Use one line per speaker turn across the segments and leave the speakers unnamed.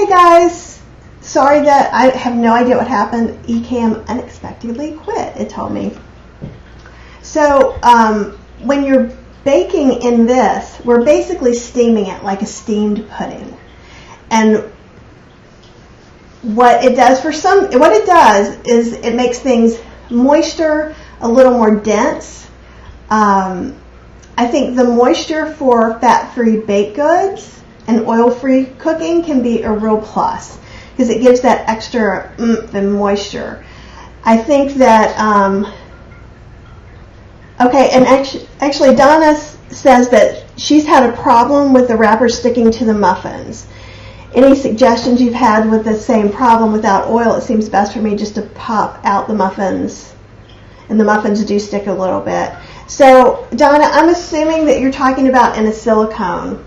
guys, sorry that I have no idea what happened. Ecamm unexpectedly quit, it told me. So when you're baking in this, we're basically steaming it like a steamed pudding. And what it does is it makes things moisture, a little more dense. I think the moisture for fat-free baked goods and oil-free cooking can be a real plus because it gives that extra oomph and moisture. I think that, okay, and actually Donna says that she's had a problem with the wrapper sticking to the muffins. Any suggestions you've had with the same problem without oil? It seems best for me just to pop out the muffins, and the muffins do stick a little bit. So, Donna, I'm assuming that you're talking about in a silicone.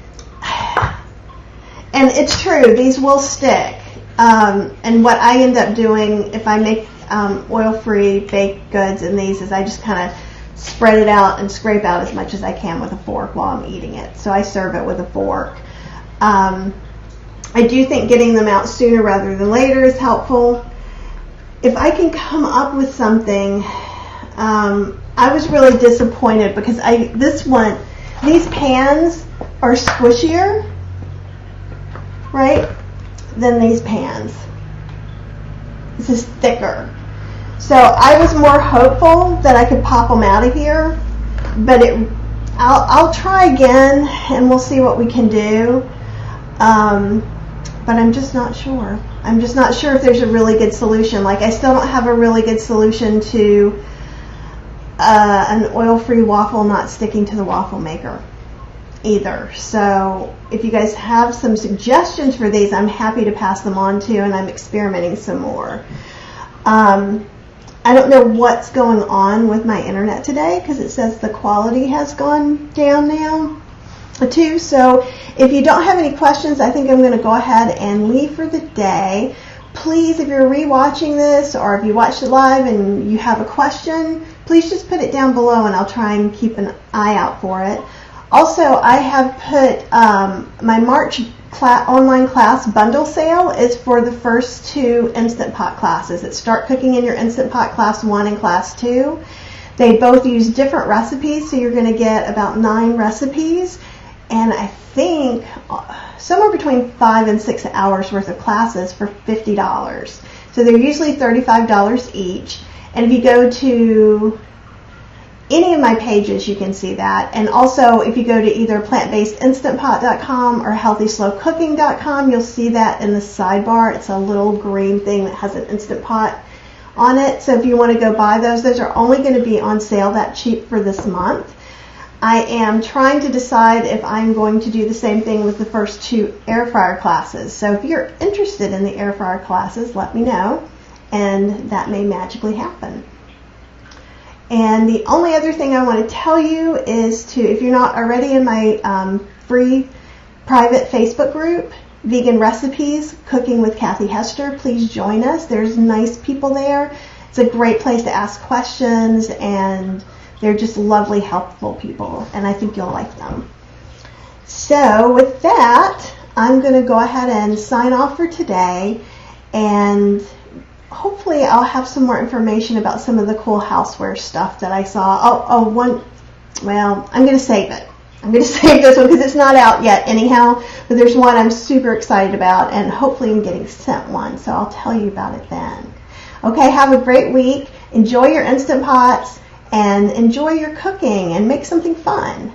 And it's true, these will stick. And what I end up doing if I make oil-free baked goods in these is I just kind of spread it out and scrape out as much as I can with a fork while I'm eating it. So I serve it with a fork. I do think getting them out sooner rather than later is helpful. If I can come up with something, I was really disappointed because these pans are squishier, right, than these pans. This is thicker. So I was more hopeful that I could pop them out of here, but I'll try again and we'll see what we can do. But I'm just not sure. I'm just not sure if there's a really good solution. Like I still don't have a really good solution to an oil-free waffle not sticking to the waffle maker either. So if you guys have some suggestions for these, I'm happy to pass them on to you, and I'm experimenting some more. I don't know what's going on with my internet today because it says the quality has gone down now too. So if you don't have any questions, I think I'm going to go ahead and leave for the day. Please, if you're rewatching this or if you watched it live and you have a question, please just put it down below and I'll try and keep an eye out for it. Also, I have put my March online class bundle sale is for the first 2 Instant Pot classes. It's Start Cooking in Your Instant Pot Class 1 and Class 2. They both use different recipes, so you're going to get about 9 recipes. And I think somewhere between 5 and 6 hours worth of classes for $50. So they're usually $35 each. And if you go to any of my pages, you can see that. And also, if you go to either plantbasedinstantpot.com or healthyslowcooking.com, you'll see that in the sidebar. It's a little green thing that has an Instant Pot on it. So if you want to go buy those are only going to be on sale that cheap for this month. I am trying to decide if I'm going to do the same thing with the first 2 air fryer classes. So if you're interested in the air fryer classes, let me know, and that may magically happen. And the only other thing I want to tell you is if you're not already in my free private Facebook group, Vegan Recipes, Cooking with Kathy Hester, please join us. There's nice people there. It's a great place to ask questions, and they're just lovely, helpful people, and I think you'll like them. So with that, I'm going to go ahead and sign off for today, and hopefully I'll have some more information about some of the cool houseware stuff that I saw. I'm going to save it. I'm going to save this one because it's not out yet anyhow, but there's one I'm super excited about, and hopefully I'm getting sent one, so I'll tell you about it then. Okay, have a great week. Enjoy your Instant Pots, and enjoy your cooking and make something fun.